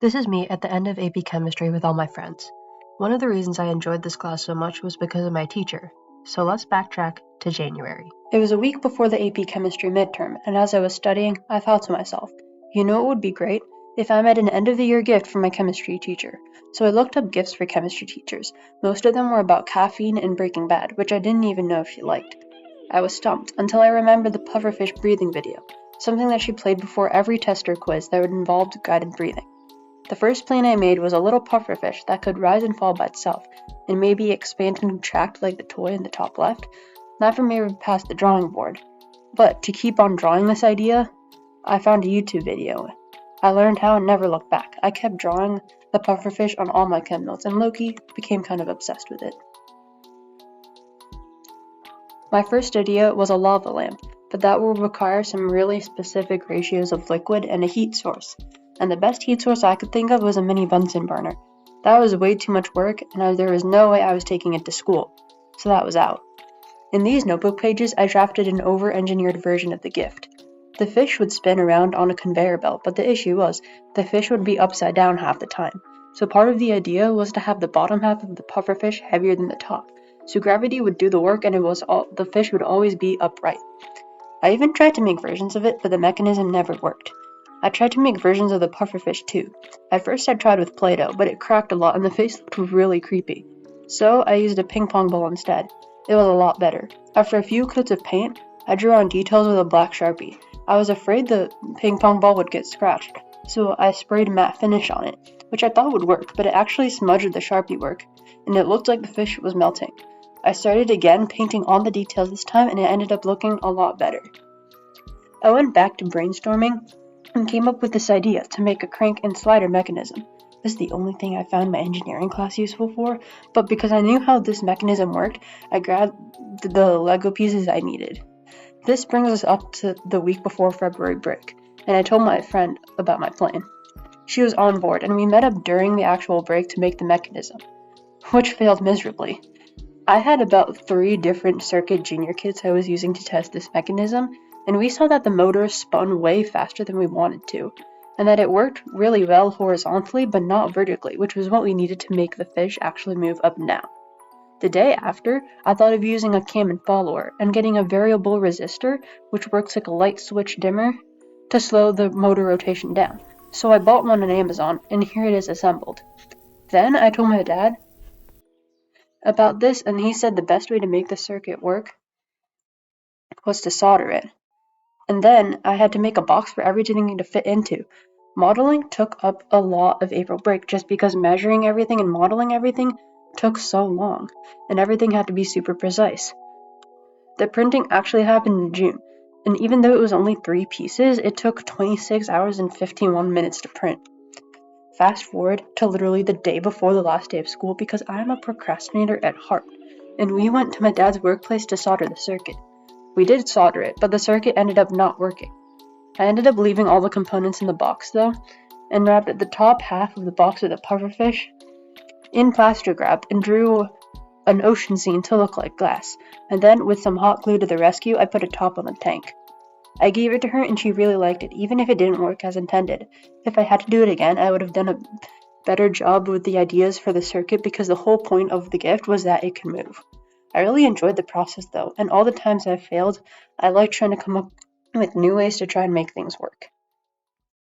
This is me at the end of AP Chemistry with all my friends. One of the reasons I enjoyed this class so much was because of my teacher. So let's backtrack to January. It was a week before the AP Chemistry midterm, and as I was studying, I thought to myself, you know what would be great? If I made an end-of-the-year gift for my chemistry teacher. So I looked up gifts for chemistry teachers. Most of them were about caffeine and Breaking Bad, which I didn't even know if she liked. I was stumped until I remembered the pufferfish breathing video, something that she played before every test or quiz that involved guided breathing. The first plane I made was a little pufferfish that could rise and fall by itself, and maybe expand and contract like the toy in the top left. That from me past the drawing board. But to keep on drawing this idea, I found a YouTube video. I learned how and never looked back. I kept drawing the pufferfish on all my chem notes, and Loki became kind of obsessed with it. My first idea was a lava lamp, but that will require some really specific ratios of liquid and a heat source. And the best heat source I could think of was a mini Bunsen burner. That was way too much work, and there was no way I was taking it to school, so that was out. In these notebook pages, I drafted an over-engineered version of the gift. The fish would spin around on a conveyor belt, but the issue was, the fish would be upside down half the time. So part of the idea was to have the bottom half of the pufferfish heavier than the top, so gravity would do the work and the fish would always be upright. I even tried to make versions of it, but the mechanism never worked. I tried to make versions of the pufferfish too. At first I tried with Play-Doh, but it cracked a lot and the face looked really creepy. So I used a ping pong ball instead. It was a lot better. After a few coats of paint, I drew on details with a black Sharpie. I was afraid the ping pong ball would get scratched, so I sprayed matte finish on it, which I thought would work, but it actually smudged the Sharpie work, and it looked like the fish was melting. I started again, painting on the details this time, and it ended up looking a lot better. I went back to brainstorming and came up with this idea to make a crank and slider mechanism. This is the only thing I found my engineering class useful for, but because I knew how this mechanism worked, I grabbed the Lego pieces I needed. This brings us up to the week before February break, and I told my friend about my plan. She was on board, and we met up during the actual break to make the mechanism, which failed miserably. I had about 3 different circuit junior kits I was using to test this mechanism, and we saw that the motor spun way faster than we wanted to, and that it worked really well horizontally but not vertically, which was what we needed to make the fish actually move up and down. The day after, I thought of using a cam and follower and getting a variable resistor, which works like a light switch dimmer, to slow the motor rotation down. So I bought one on Amazon, and here it is assembled. Then I told my dad about this, and he said the best way to make the circuit work was to solder it. And then I had to make a box for everything to fit into. Modeling took up a lot of April break just because measuring everything and modeling everything took so long, and everything had to be super precise. The printing actually happened in June, and even though it was only 3 pieces, it took 26 hours and 51 minutes to print. Fast forward to literally the day before the last day of school because I'm a procrastinator at heart, and we went to my dad's workplace to solder the circuit. We did solder it, but the circuit ended up not working. I ended up leaving all the components in the box though, and wrapped the top half of the box with a pufferfish in plastic wrap and drew an ocean scene to look like glass, and then with some hot glue to the rescue, I put a top on the tank. I gave it to her and she really liked it, even if it didn't work as intended. If I had to do it again, I would have done a better job with the ideas for the circuit because the whole point of the gift was that it could move. I really enjoyed the process though, and all the times I failed, I liked trying to come up with new ways to try and make things work.